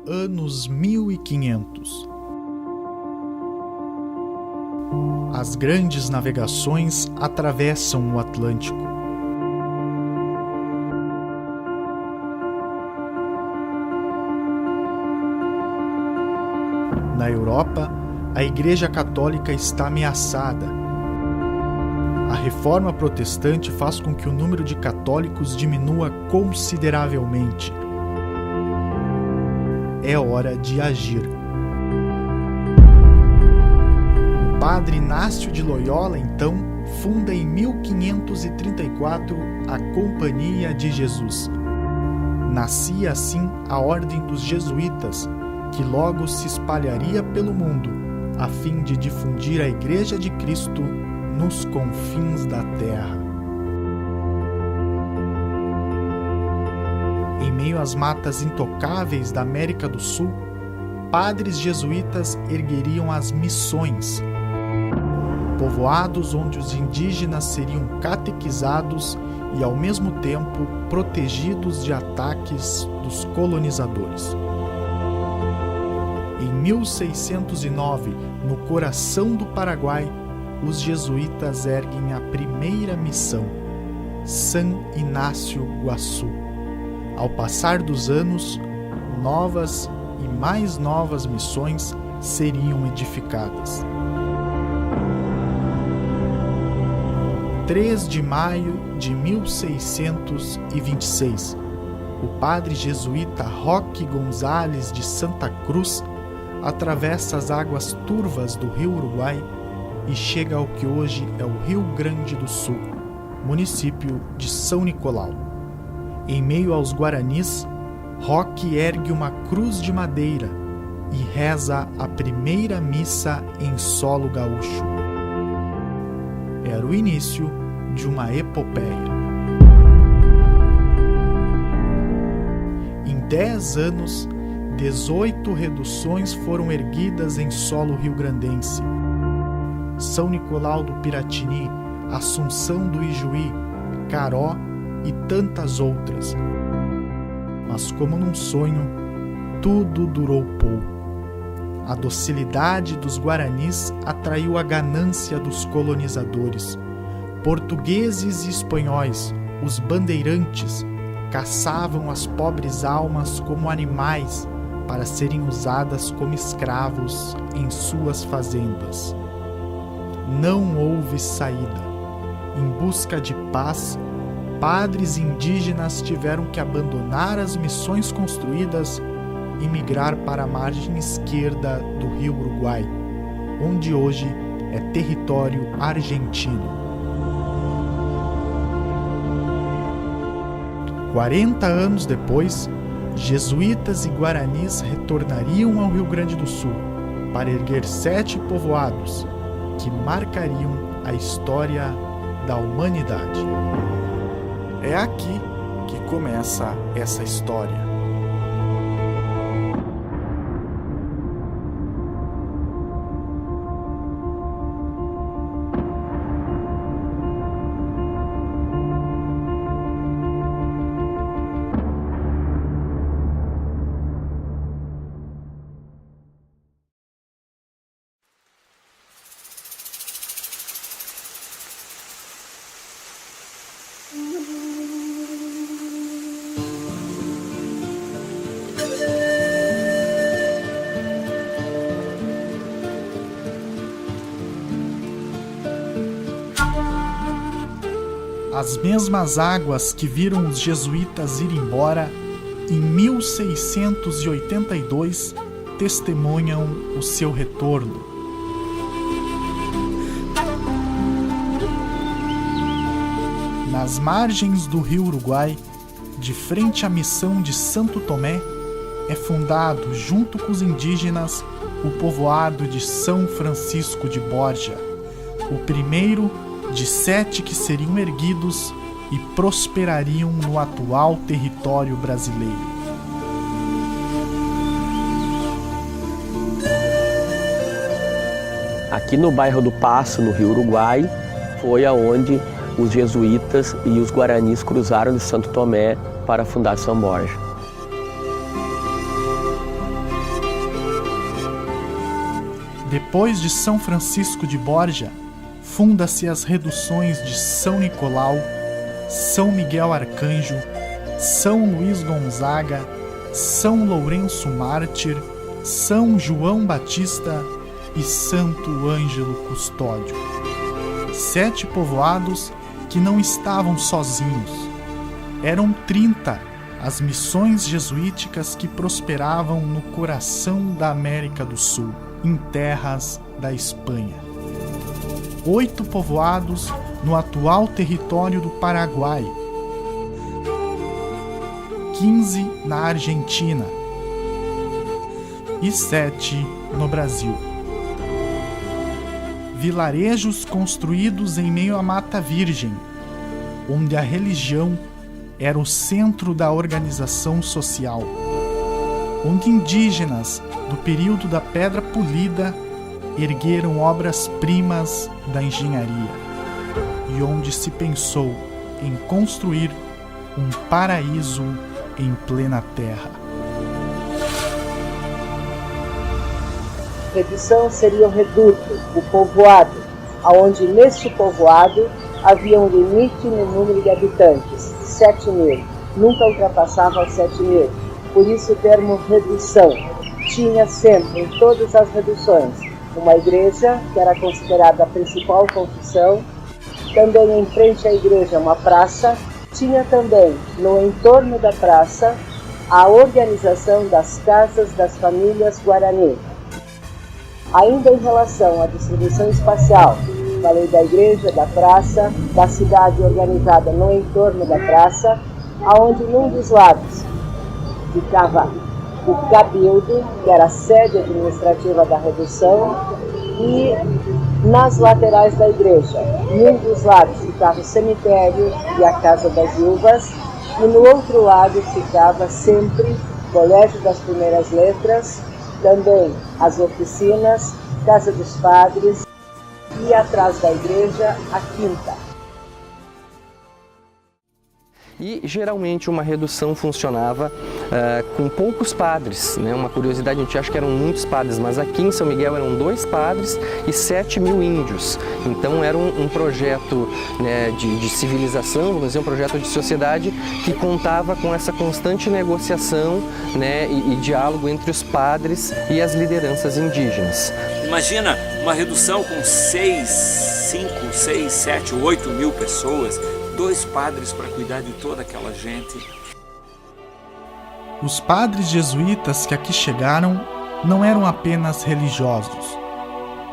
anos 1500. As grandes navegações atravessam o Atlântico. Na Europa, a Igreja Católica está ameaçada. A reforma protestante faz com que o número de católicos diminua consideravelmente. É hora de agir. O padre Inácio de Loyola, então, funda em 1534 a Companhia de Jesus. Nascia assim a Ordem dos Jesuítas, que logo se espalharia pelo mundo, a fim de difundir a Igreja de Cristo nos confins da terra. Em meio às matas intocáveis da América do Sul, padres jesuítas ergueriam as missões, povoados onde os indígenas seriam catequizados e, ao mesmo tempo, protegidos de ataques dos colonizadores. Em 1609, no coração do Paraguai, os jesuítas erguem a primeira missão, San Inácio Guaçu. Ao passar dos anos, novas e mais novas missões seriam edificadas. 3 de maio de 1626, o padre jesuíta Roque Gonzales de Santa Cruz atravessa as águas turvas do rio Uruguai e chega ao que hoje é o Rio Grande do Sul, município de São Nicolau. Em meio aos guaranis, Roque ergue uma cruz de madeira e reza a primeira missa em solo gaúcho. Era o início de uma epopeia. Em 10 anos, 18 reduções foram erguidas em solo rio-grandense. São Nicolau do Piratini, Assunção do Ijuí, Caró e tantas outras. Mas como num sonho, tudo durou pouco. A docilidade dos guaranis atraiu a ganância dos colonizadores. Portugueses e espanhóis, os bandeirantes, caçavam as pobres almas como animais para serem usadas como escravos em suas fazendas. Não houve saída. Em busca de paz, padres indígenas tiveram que abandonar as missões construídas e migrar para a margem esquerda do rio Uruguai, onde hoje é território argentino. 40 anos depois, jesuítas e guaranis retornariam ao Rio Grande do Sul para erguer 7 povoados que marcariam a história da humanidade. É aqui que começa essa história. As mesmas águas que viram os jesuítas ir embora, em 1682, testemunham o seu retorno. Nas margens do rio Uruguai, de frente à missão de Santo Tomé, é fundado, junto com os indígenas, o povoado de São Francisco de Borja, o primeiro de 7 que seriam erguidos e prosperariam no atual território brasileiro. Aqui no bairro do Passo, no Rio Uruguai, foi aonde os jesuítas e os guaranis cruzaram de Santo Tomé para fundar São Borja. Depois de São Francisco de Borja, funda-se as reduções de São Nicolau, São Miguel Arcanjo, São Luís Gonzaga, São Lourenço Mártir, São João Batista e Santo Ângelo Custódio. 7 povoados que não estavam sozinhos. Eram 30 as missões jesuíticas que prosperavam no coração da América do Sul, em terras da Espanha. 8 povoados no atual território do Paraguai, 15 na Argentina e 7 no Brasil. Vilarejos construídos em meio à Mata Virgem, onde a religião era o centro da organização social, onde indígenas do período da Pedra Polida ergueram obras-primas da engenharia e onde se pensou em construir um paraíso em plena terra. Redução seria o reduto, o povoado, onde neste povoado havia um limite no número de habitantes, 7.000, nunca ultrapassava os 7.000, por isso o termo redução. Tinha sempre, em todas as reduções, uma igreja, que era considerada a principal confissão, também em frente à igreja uma praça, tinha também, no entorno da praça, a organização das casas das famílias Guarani. Ainda em relação à distribuição espacial, falei da igreja, da praça, da cidade organizada no entorno da praça, aonde num dos lados ficava o Cabildo, que era a sede administrativa da redução, e nas laterais da igreja, num dos lados ficava o cemitério e a Casa das Viúvas, e no outro lado ficava sempre o Colégio das Primeiras Letras, também as oficinas, Casa dos Padres e atrás da igreja a quinta. E geralmente uma redução funcionava com poucos padres, né? Uma curiosidade, a gente acha que eram muitos padres, mas aqui em São Miguel eram 2 padres e 7.000 índios. Então era um projeto, né, de civilização, vamos dizer, um projeto de sociedade que contava com essa constante negociação, né, e diálogo entre os padres e as lideranças indígenas. Imagina uma redução com 5, 6, 7, 8 mil pessoas, 2 padres para cuidar de toda aquela gente. Os padres jesuítas que aqui chegaram não eram apenas religiosos.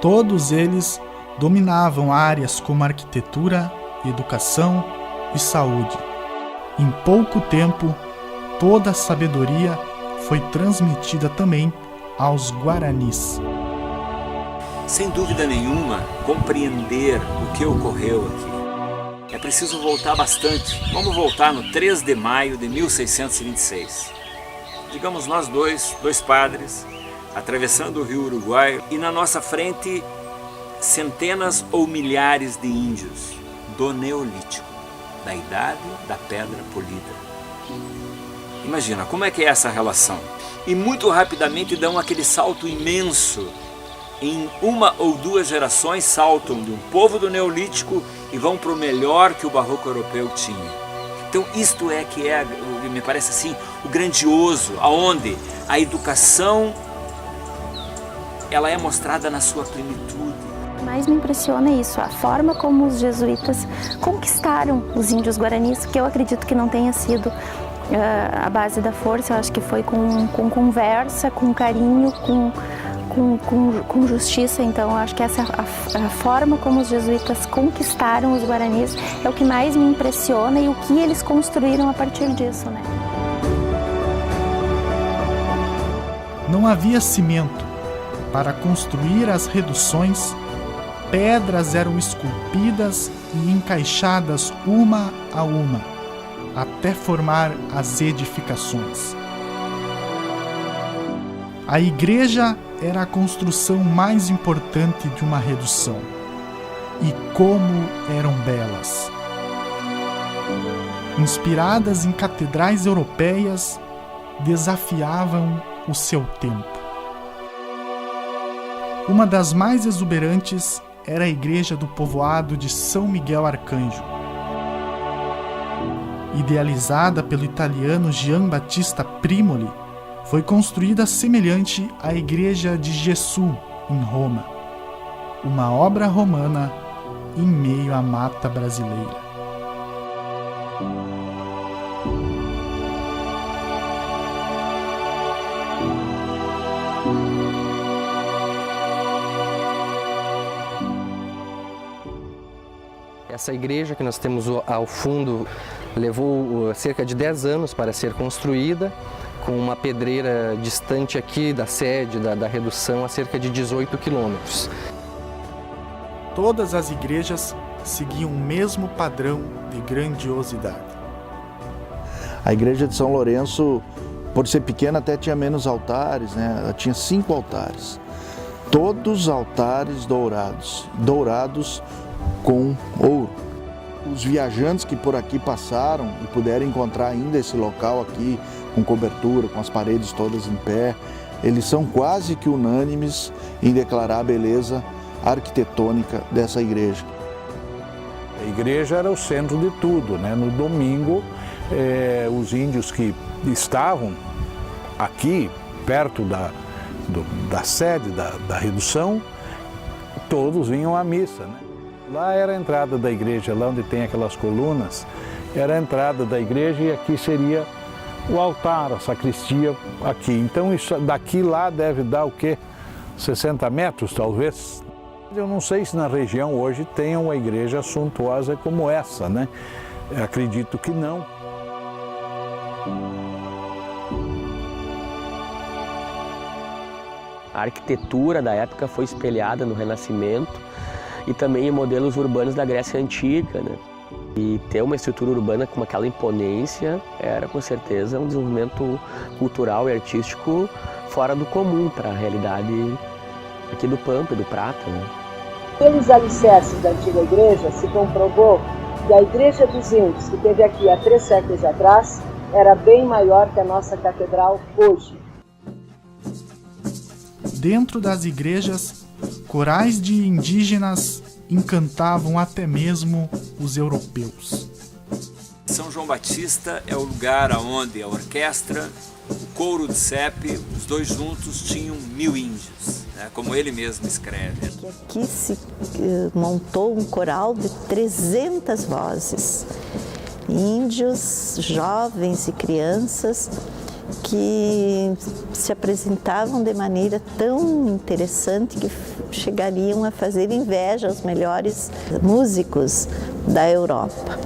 Todos eles dominavam áreas como arquitetura, educação e saúde. Em pouco tempo, toda a sabedoria foi transmitida também aos guaranis. Sem dúvida nenhuma, compreender o que ocorreu aqui. É preciso voltar bastante. Vamos voltar no 3 de maio de 1626. Digamos nós dois padres, atravessando o rio Uruguai, e na nossa frente centenas ou milhares de índios do Neolítico, da Idade da Pedra Polida. Imagina, como é que é essa relação? E muito rapidamente dão aquele salto imenso. Em 1 ou 2 gerações saltam de um povo do Neolítico e vão para o melhor que o barroco europeu tinha. Então isto é que é, me parece assim, o grandioso, aonde a educação ela é mostrada na sua plenitude. O que mais me impressiona é isso, a forma como os jesuítas conquistaram os índios guaranis, que eu acredito que não tenha sido a base da força, eu acho que foi com conversa, com carinho, com justiça. Então eu acho que essa a forma como os jesuítas conquistaram os guaranis é o que mais me impressiona e o que eles construíram a partir disso, né? Não havia cimento. Para construir as reduções, pedras eram esculpidas e encaixadas uma a uma, até formar as edificações. A igreja era a construção mais importante de uma redução. E como eram belas! Inspiradas em catedrais europeias, desafiavam o seu tempo. Uma das mais exuberantes era a igreja do povoado de São Miguel Arcanjo. Idealizada pelo italiano Gian Battista Primoli, foi construída semelhante à igreja de Gesù, em Roma. Uma obra romana em meio à mata brasileira. Essa igreja que nós temos ao fundo levou cerca de 10 anos para ser construída, com uma pedreira distante aqui da sede da redução a cerca de 18 quilômetros. Todas as igrejas seguiam o mesmo padrão de grandiosidade. A igreja de São Lourenço, por ser pequena, até tinha menos altares, né? Ela tinha 5 altares. Todos altares dourados com ouro. Os viajantes que por aqui passaram e puderam encontrar ainda esse local aqui, com cobertura, com as paredes todas em pé, eles são quase que unânimes em declarar a beleza arquitetônica dessa igreja. A igreja era o centro de tudo, né? No domingo, os índios que estavam aqui, perto da sede da redução, todos vinham à missa, né? Lá era a entrada da igreja, lá onde tem aquelas colunas, era a entrada da igreja e aqui seria o altar, a sacristia aqui. Então isso, daqui lá deve dar o quê? 60 metros talvez? Eu não sei se na região hoje tem uma igreja suntuosa como essa, né? Eu acredito que não. A arquitetura da época foi espelhada no Renascimento e também em modelos urbanos da Grécia Antiga, né? E ter uma estrutura urbana com aquela imponência era com certeza um desenvolvimento cultural e artístico fora do comum para a realidade aqui do Pampa e do Prata, né? Pelos alicerces da antiga igreja, se comprovou que a igreja dos índios, que teve aqui há 3 séculos atrás, era bem maior que a nossa catedral hoje. Dentro das igrejas, corais de indígenas encantavam até mesmo os europeus. São João Batista é o lugar onde a orquestra, o coro de Sepe, os dois juntos tinham 1000 índios, né, como ele mesmo escreve. Aqui se montou um coral de 300 vozes, índios, jovens e crianças que se apresentavam de maneira tão interessante que chegariam a fazer inveja aos melhores músicos da Europa.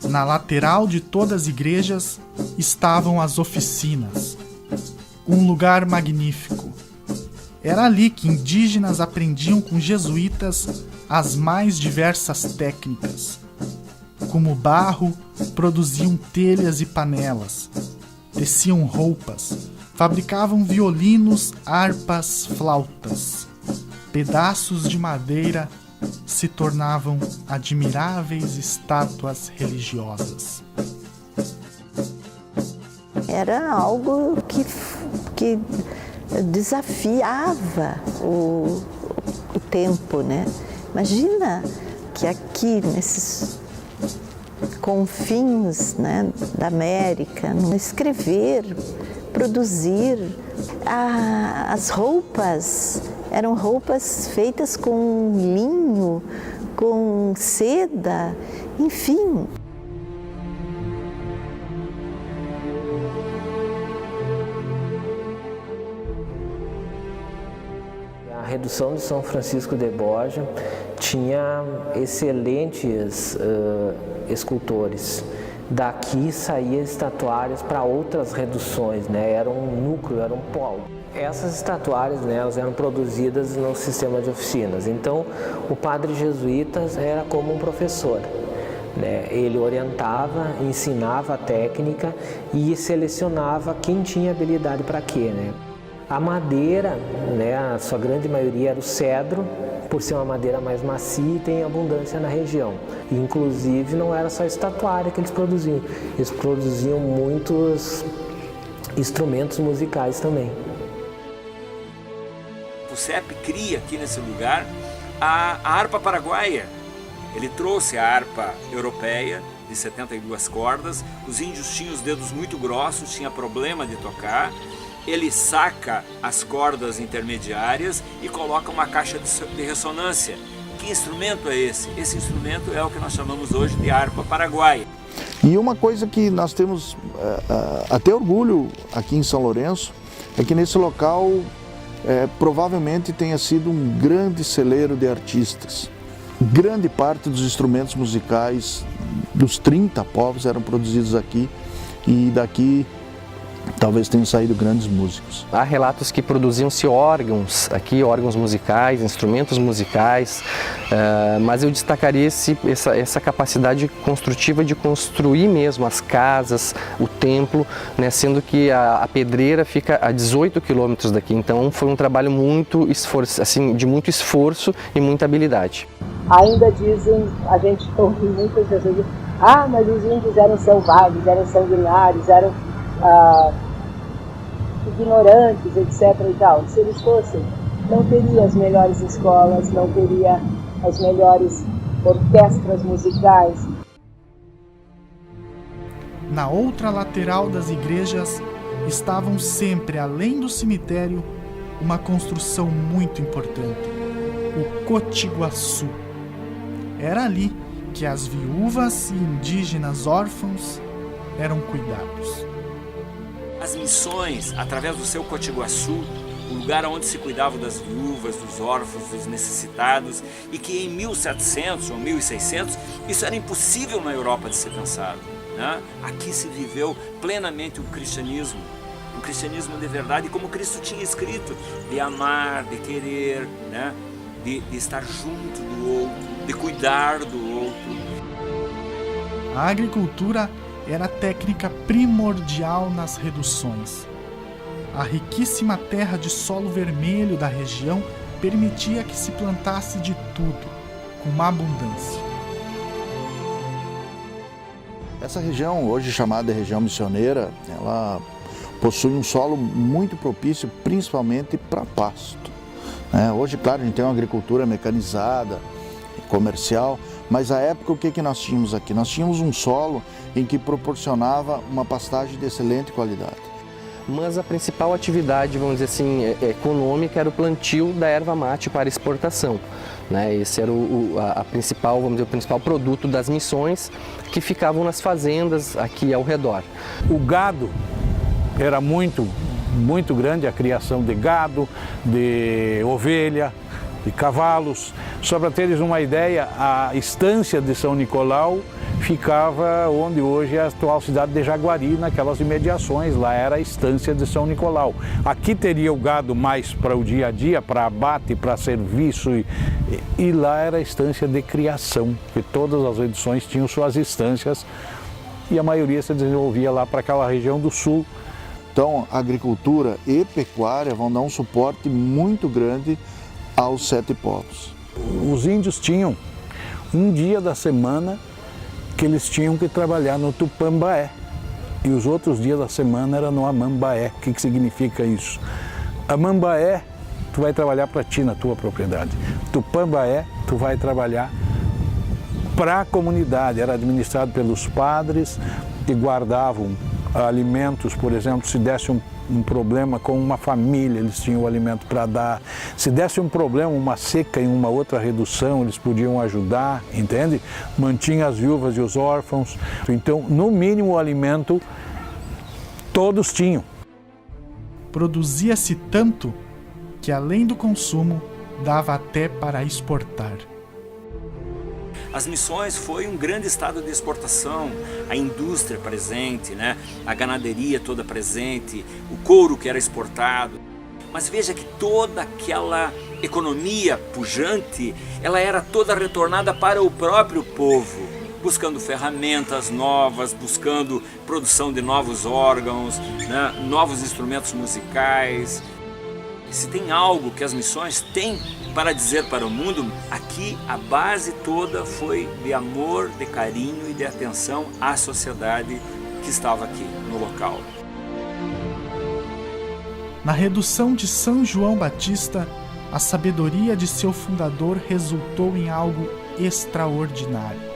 Na lateral de todas as igrejas estavam as oficinas, um lugar magnífico. Era ali que indígenas aprendiam com jesuítas as mais diversas técnicas. Como barro, produziam telhas e panelas, teciam roupas, fabricavam violinos, harpas, flautas. Pedaços de madeira se tornavam admiráveis estátuas religiosas. Era algo que desafiava o tempo, né? Imagina que aqui, nesses confins, né, da América, escrever, produzir as roupas. Eram roupas feitas com linho, com seda, enfim. A redução de São Francisco de Borja tinha excelentes escultores. Daqui saíam estatuárias para outras reduções, né? Era um núcleo, era um polo. Essas estatuárias, né, elas eram produzidas no sistema de oficinas. Então, o padre jesuíta era como um professor. né? Ele orientava, ensinava a técnica e selecionava quem tinha habilidade para quê, né? A madeira, né, a sua grande maioria era o cedro, por ser uma madeira mais macia e tem abundância na região. E, inclusive, não era só estatuária que eles produziam muitos instrumentos musicais também. O CEP cria aqui nesse lugar a harpa paraguaia. Ele trouxe a harpa europeia de 72 cordas, os índios tinham os dedos muito grossos, tinha problema de tocar. Ele saca as cordas intermediárias e coloca uma caixa de ressonância. Que instrumento é esse? Esse instrumento é o que nós chamamos hoje de harpa paraguaia. E uma coisa que nós temos até orgulho aqui em São Lourenço é que nesse local provavelmente tenha sido um grande celeiro de artistas. Grande parte dos instrumentos musicais dos 30 povos eram produzidos aqui e daqui talvez tenham saído grandes músicos. Há relatos que produziam-se órgãos aqui, órgãos musicais, instrumentos musicais, mas eu destacaria essa capacidade construtiva de construir mesmo as casas, o templo, né, sendo que a pedreira fica a 18 quilômetros daqui, então foi um trabalho muito de muito esforço e muita habilidade. Ainda dizem, a gente ouve muitas vezes, mas os índios eram selvagens, eram sanguinários, eram ignorantes, etc. e tal. Se eles fossem, não teria as melhores escolas, não teria as melhores orquestras musicais. Na outra lateral das igrejas estavam sempre, além do cemitério, uma construção muito importante, o Cotiguaçu. Era ali que as viúvas e indígenas órfãos eram cuidados. As missões, através do seu Cotiguaçu, o lugar onde se cuidava das viúvas, dos órfãos, dos necessitados, e que em 1700 ou 1600 isso era impossível na Europa de ser pensado, né? Aqui se viveu plenamente o cristianismo de verdade, como Cristo tinha escrito, de amar, de querer, né? de estar junto do outro, de cuidar do outro. A agricultura era a técnica primordial nas reduções. A riquíssima terra de solo vermelho da região permitia que se plantasse de tudo, com uma abundância. Essa região, hoje chamada de região missioneira, ela possui um solo muito propício, principalmente para pasto. Hoje, claro, a gente tem uma agricultura mecanizada, comercial, mas à época o que nós tínhamos aqui? Nós tínhamos um solo em que proporcionava uma pastagem de excelente qualidade. Mas a principal atividade, vamos dizer assim, econômica era o plantio da erva mate para exportação, né? Esse era o principal produto das missões que ficavam nas fazendas aqui ao redor. O gado era muito grande, a criação de gado, de ovelha, de cavalos. Só para teres uma ideia, a estância de São Nicolau ficava onde hoje é a atual cidade de Jaguari, naquelas imediações. Lá era a estância de São Nicolau. Aqui teria o gado mais para o dia a dia, para abate, para serviço, e lá era a estância de criação, que todas as edições tinham suas estâncias e a maioria se desenvolvia lá para aquela região do sul. Então, agricultura e pecuária vão dar um suporte muito grande aos 7 povos. Os índios tinham um dia da semana que eles tinham que trabalhar no Tupambaé e os outros dias da semana era no Amambaé. O que significa isso? Amambaé, tu vai trabalhar para ti na tua propriedade. Tupambaé, tu vai trabalhar para a comunidade. Era administrado pelos padres que guardavam alimentos, por exemplo, se desse um problema com uma família, eles tinham o alimento para dar. Se desse um problema, uma seca em uma outra redução, eles podiam ajudar, entende? Mantinha as viúvas e os órfãos. Então, no mínimo, o alimento todos tinham. Produzia-se tanto que, além do consumo, dava até para exportar. As missões foi um grande estado de exportação, a indústria presente, né? A ganaderia toda presente, o couro que era exportado. Mas veja que toda aquela economia pujante, ela era toda retornada para o próprio povo. buscando ferramentas novas, buscando produção de novos órgãos, né, novos instrumentos musicais. Se tem algo que as missões têm para dizer para o mundo, aqui a base toda foi de amor, de carinho e de atenção à sociedade que estava aqui no local. Na redução de São João Batista, a sabedoria de seu fundador resultou em algo extraordinário.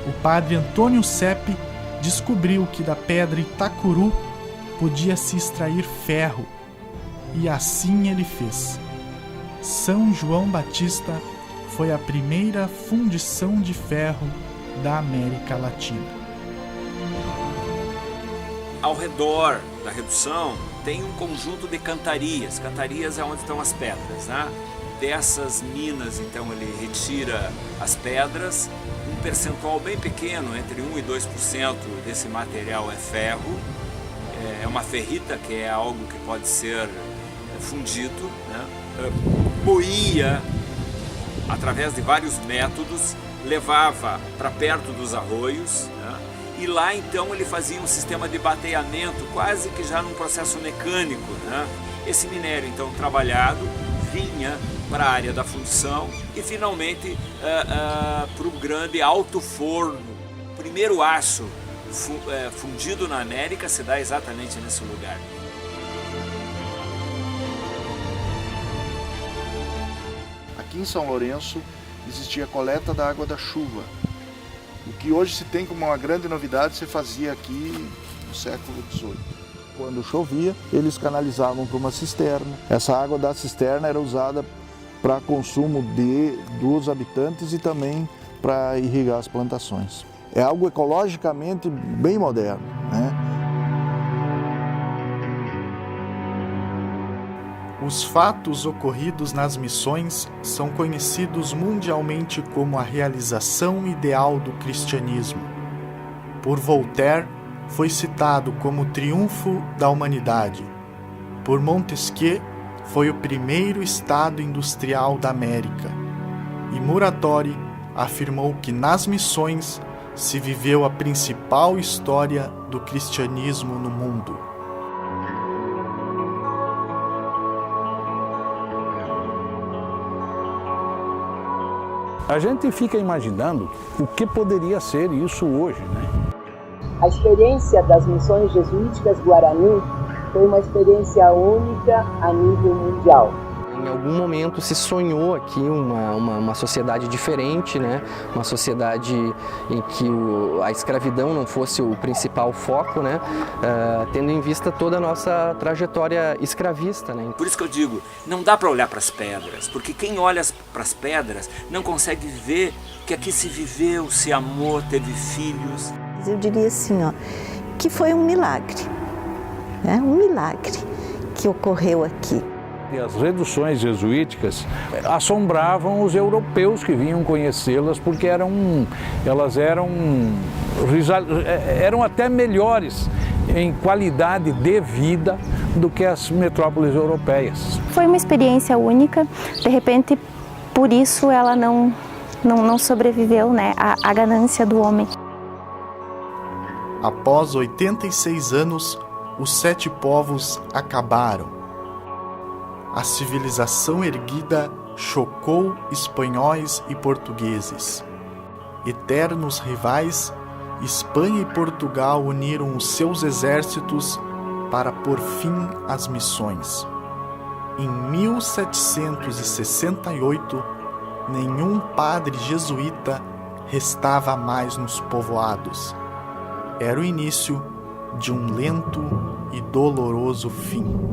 O padre Antônio Sepe descobriu que da pedra Itacuru podia se extrair ferro, e assim ele fez. São João Batista foi a primeira fundição de ferro da América Latina. Ao redor da redução tem um conjunto de cantarias. Cantarias é onde estão as pedras, né? Dessas minas, então, ele retira as pedras. Um percentual bem pequeno, entre 1% e 2% desse material é ferro. É uma ferrita, que é algo que pode ser fundido, né? Moía através de vários métodos, levava para perto dos arroios, né? E lá então ele fazia um sistema de bateamento, quase que já num processo mecânico, né? Esse minério então trabalhado vinha para a área da fundição e finalmente para o grande alto forno. O primeiro aço fundido na América se dá exatamente nesse lugar. Aqui em São Lourenço existia a coleta da água da chuva. O que hoje se tem como uma grande novidade se fazia aqui no século XVIII. Quando chovia, eles canalizavam para uma cisterna. Essa água da cisterna era usada para consumo dos habitantes e também para irrigar as plantações. É algo ecologicamente bem moderno, né? Os fatos ocorridos nas missões são conhecidos mundialmente como a realização ideal do cristianismo. Por Voltaire, foi citado como o triunfo da humanidade. Por Montesquieu, foi o primeiro estado industrial da América. E Muratori afirmou que nas missões se viveu a principal história do cristianismo no mundo. A gente fica imaginando o que poderia ser isso hoje, né? A experiência das missões jesuíticas Guarani foi uma experiência única a nível mundial. Em algum momento se sonhou aqui uma sociedade diferente, né? Uma sociedade em que a escravidão não fosse o principal foco, né? Tendo em vista toda a nossa trajetória escravista, né? Por isso que eu digo, não dá para olhar para as pedras, porque quem olha para as pedras não consegue ver que aqui se viveu, se amou, teve filhos. Eu diria assim, ó, que foi um milagre, né? Um milagre que ocorreu aqui. E as reduções jesuíticas assombravam os europeus que vinham conhecê-las, porque elas eram até melhores em qualidade de vida do que as metrópoles europeias. Foi uma experiência única, de repente, por isso ela não sobreviveu, né, à ganância do homem. Após 86 anos, os 7 povos acabaram. A civilização erguida chocou espanhóis e portugueses. Eternos rivais, Espanha e Portugal uniram os seus exércitos para pôr fim às missões. Em 1768, nenhum padre jesuíta restava mais nos povoados. Era o início de um lento e doloroso fim.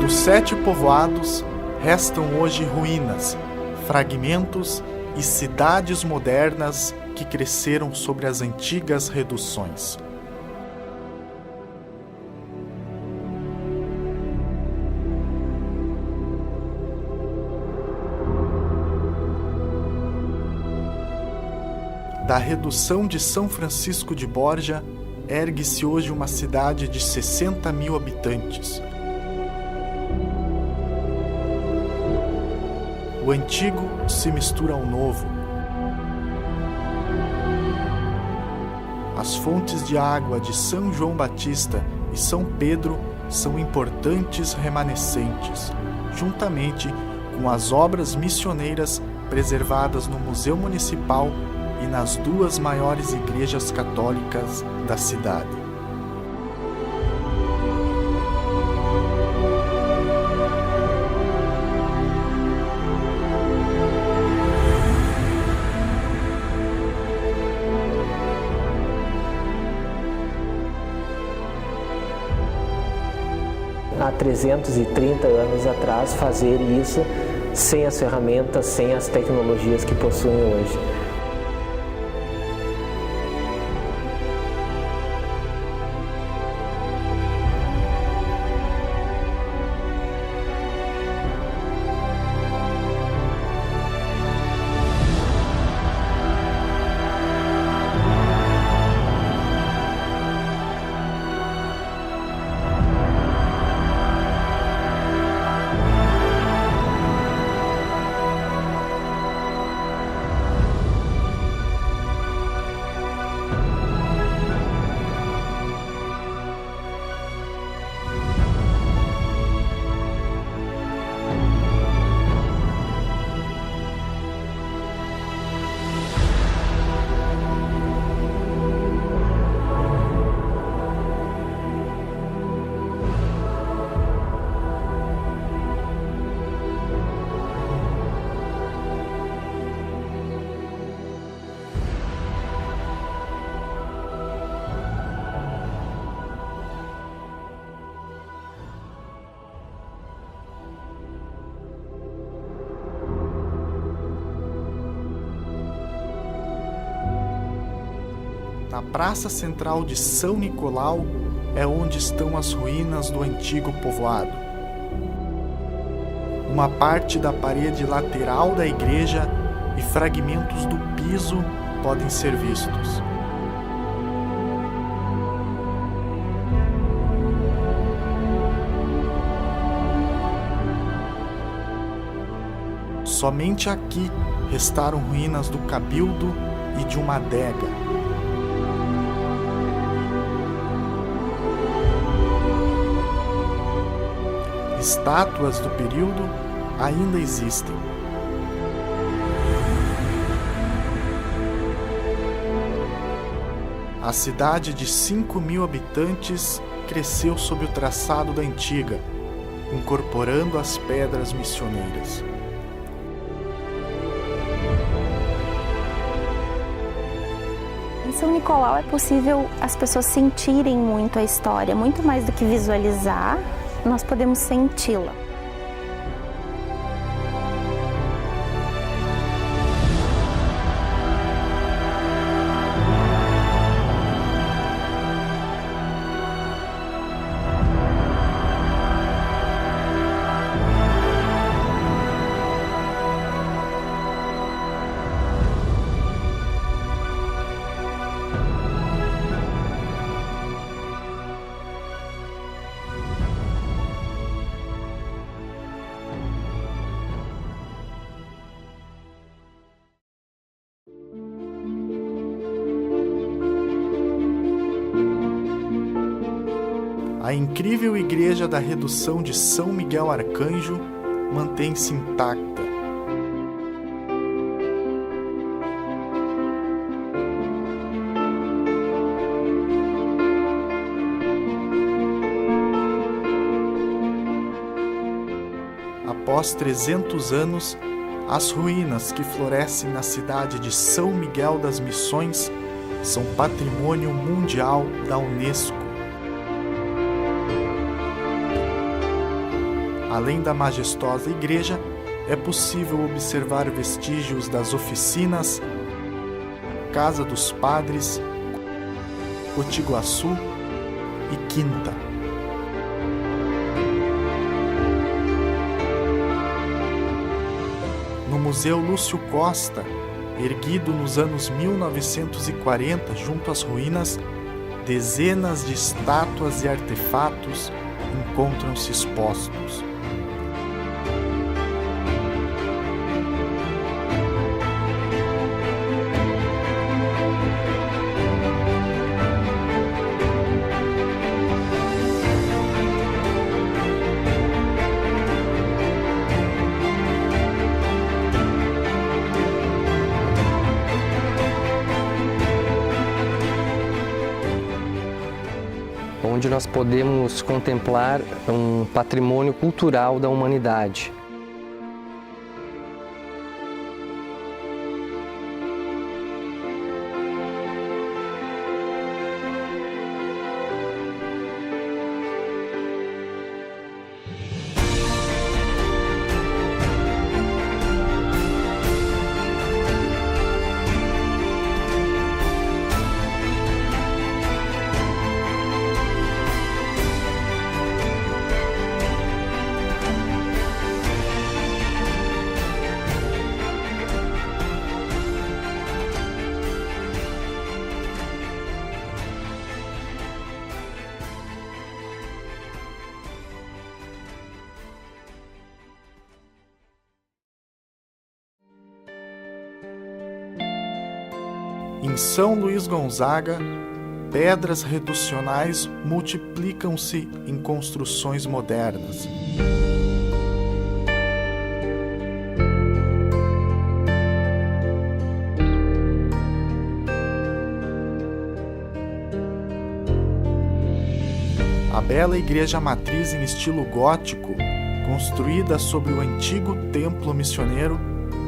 Dos 7 povoados, restam hoje ruínas, fragmentos e cidades modernas que cresceram sobre as antigas reduções. Da redução de São Francisco de Borja, ergue-se hoje uma cidade de 60 mil habitantes. O antigo se mistura ao novo. As fontes de água de São João Batista e São Pedro são importantes remanescentes, juntamente com as obras missioneiras preservadas no Museu Municipal e nas 2 maiores igrejas católicas da cidade. Há 330 anos atrás, fazer isso sem as ferramentas, sem as tecnologias que possuem hoje. Na praça central de São Nicolau é onde estão as ruínas do antigo povoado. Uma parte da parede lateral da igreja e fragmentos do piso podem ser vistos. Somente aqui restaram ruínas do cabildo e de uma adega. Estátuas do período ainda existem. A cidade de 5 mil habitantes cresceu sob o traçado da antiga, incorporando as pedras missioneiras. Em São Nicolau é possível as pessoas sentirem muito a história, muito mais do que visualizar, nós podemos senti-la. A incrível igreja da Redução de São Miguel Arcanjo mantém-se intacta. Após 300 anos, as ruínas que florescem na cidade de São Miguel das Missões são patrimônio mundial da Unesco. Além da majestosa igreja, é possível observar vestígios das oficinas, Casa dos Padres, Cotiguaçu e Quinta. No Museu Lúcio Costa, erguido nos anos 1940 junto às ruínas, dezenas de estátuas e artefatos encontram-se expostos. Onde nós podemos contemplar um patrimônio cultural da humanidade. Em São Luís Gonzaga, pedras reducionais multiplicam-se em construções modernas. A bela igreja matriz em estilo gótico, construída sobre o antigo templo missioneiro,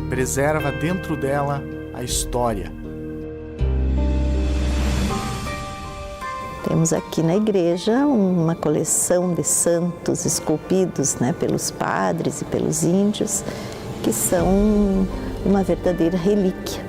preserva dentro dela a história. Temos aqui na igreja uma coleção de santos esculpidos, pelos padres e pelos índios, que são uma verdadeira relíquia.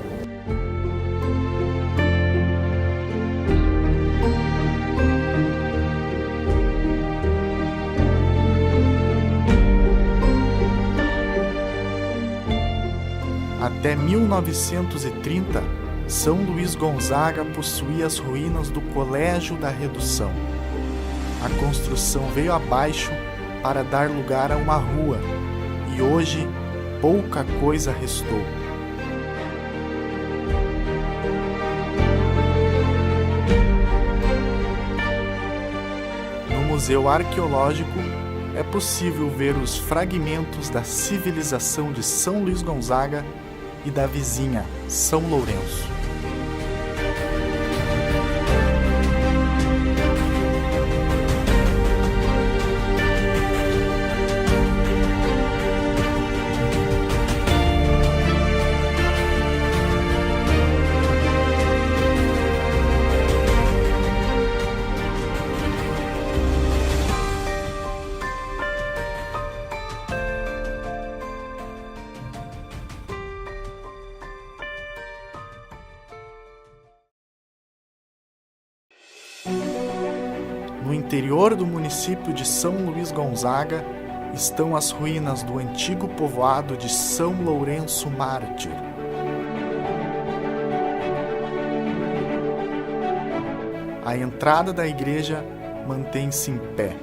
Até 1930, São Luís Gonzaga possuía as ruínas do Colégio da Redução. A construção veio abaixo para dar lugar a uma rua, e hoje pouca coisa restou. No Museu Arqueológico é possível ver os fragmentos da civilização de São Luís Gonzaga e da vizinha São Lourenço. No interior do município de São Luís Gonzaga estão as ruínas do antigo povoado de São Lourenço Mártir. A entrada da igreja mantém-se em pé.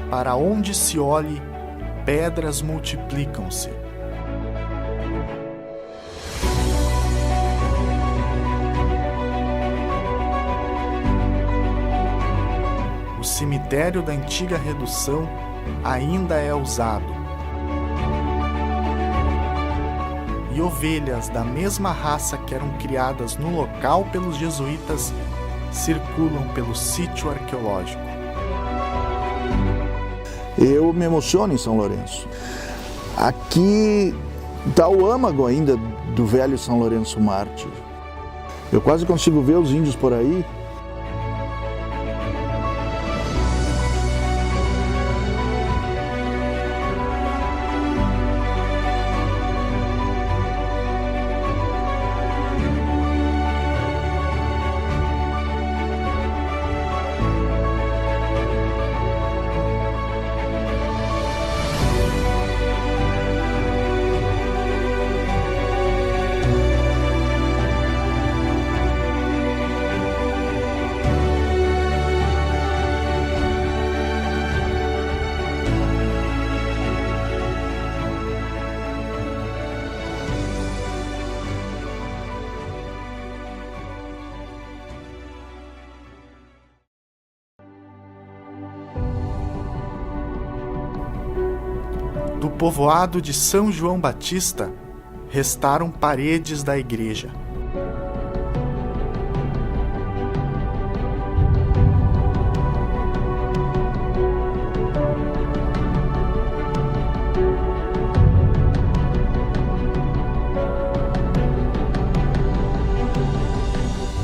Para onde se olhe, pedras multiplicam-se. O cemitério da antiga Redução ainda é usado. E ovelhas da mesma raça que eram criadas no local pelos jesuítas circulam pelo sítio arqueológico. Eu me emociono em São Lourenço. Aqui Está o âmago ainda do velho São Lourenço Mártir. Eu quase consigo ver os índios por aí. Do povoado de São João Batista, restaram paredes da igreja.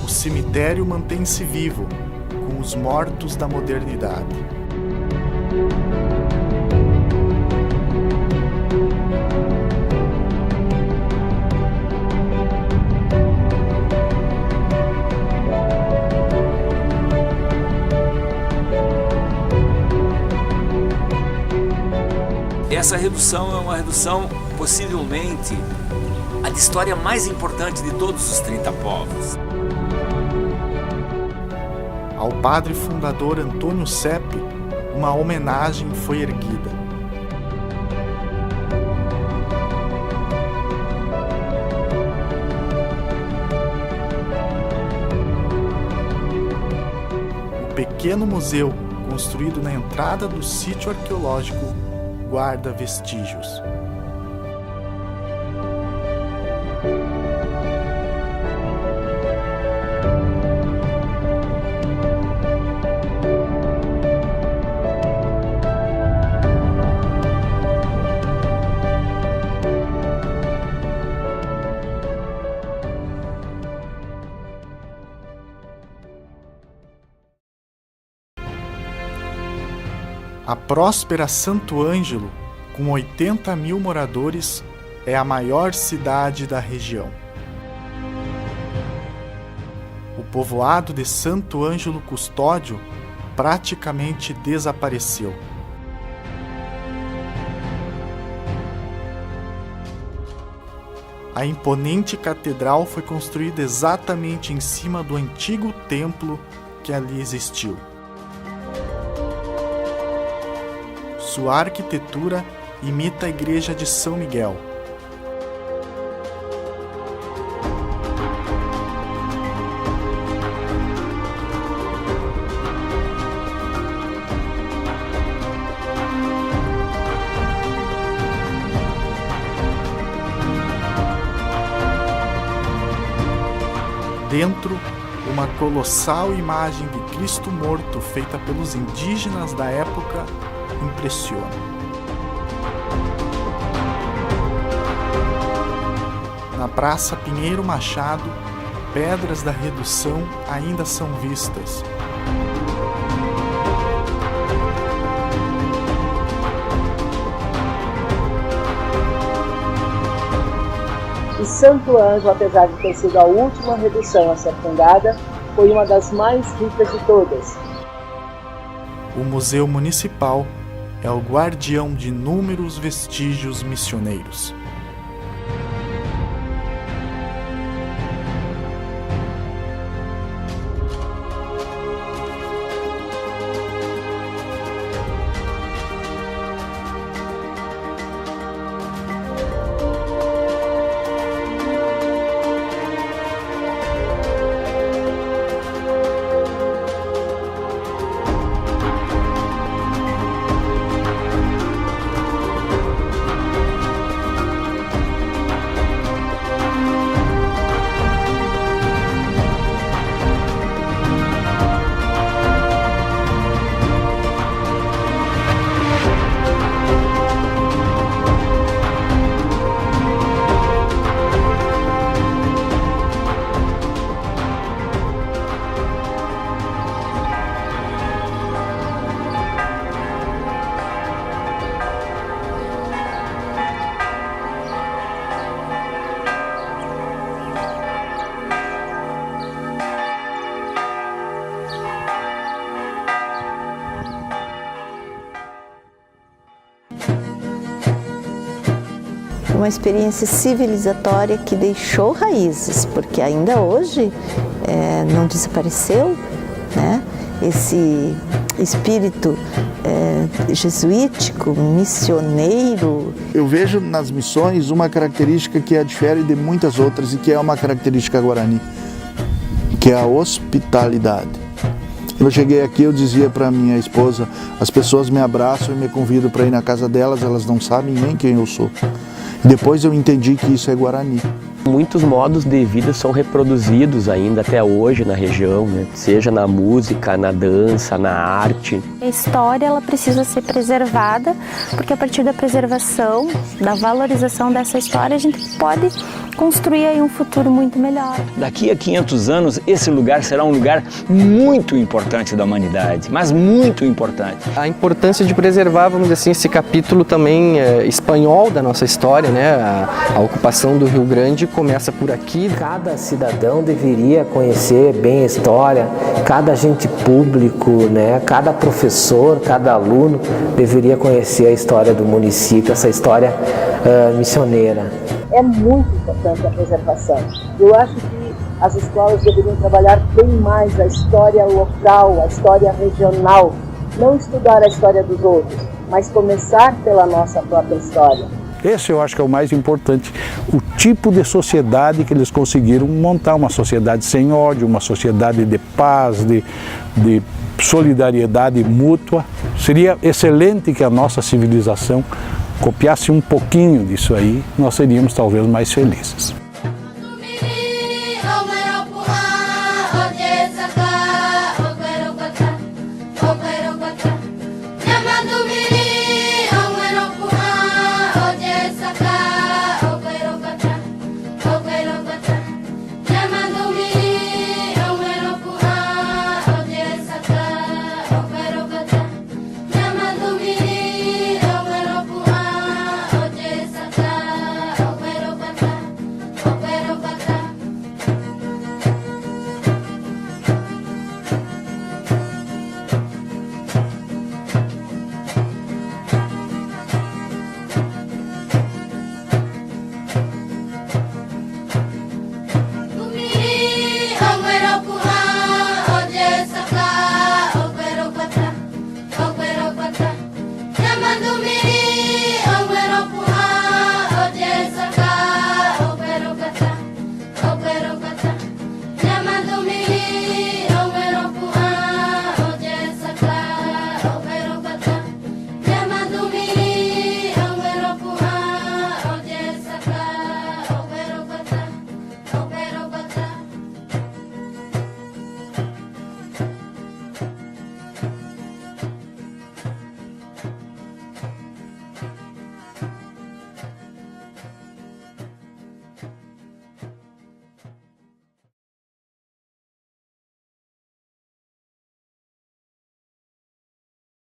O cemitério mantém-se vivo, com os mortos da modernidade. Essa redução é uma redução, possivelmente, a de história mais importante de todos os 30 povos. Ao padre fundador Antônio Sepe, uma homenagem foi erguida. O pequeno museu, construído na entrada do sítio arqueológico, guarda vestígios. A próspera Santo Ângelo, com 80 mil moradores, é a maior cidade da região. O povoado de Santo Ângelo Custódio praticamente desapareceu. A imponente catedral foi construída exatamente em cima do antigo templo que ali existiu. Sua arquitetura imita a igreja de São Miguel. Dentro, uma colossal imagem de Cristo morto feita pelos indígenas da época impressiona. Na Praça Pinheiro Machado, pedras da redução ainda são vistas. E Santo Ângelo, apesar de ter sido a última redução a ser fundada, foi uma das mais ricas de todas. O Museu Municipal é o guardião de inúmeros vestígios missioneiros. uma experiência civilizatória que deixou raízes, porque ainda hoje não desapareceu, né? Esse espírito jesuítico, missioneiro. Eu vejo nas missões uma característica que difere de muitas outras e que é uma característica guarani, que é a hospitalidade. Quando eu cheguei aqui, eu dizia para minha esposa, as pessoas me abraçam e me convidam para ir na casa delas, elas não sabem nem quem eu sou. Depois eu entendi que isso é Guarani. Muitos modos de vida são reproduzidos ainda até hoje na região, né? Seja na música, na dança, na arte. A história ela precisa ser preservada, porque a partir da preservação, da valorização dessa história, a gente pode construir aí um futuro muito melhor. Daqui a 500 anos, esse lugar será um lugar muito importante da humanidade, mas muito importante. A importância de preservar, vamos dizer assim, esse capítulo também espanhol da nossa história, né? A ocupação do Rio Grande começa por aqui. Cada cidadão deveria conhecer bem a história, cada agente público, né? Cada professor, cada aluno deveria conhecer a história do município, essa história missioneira. É muito importante a preservação. Eu acho que as escolas deveriam trabalhar bem mais a história local, a história regional. Não estudar a história dos outros, mas começar pela nossa própria história. Esse eu acho que é o mais importante, o tipo de sociedade que eles conseguiram montar, uma sociedade sem ódio, uma sociedade de paz, de solidariedade mútua. Seria excelente que a nossa civilização copiasse um pouquinho disso aí, nós seríamos talvez mais felizes.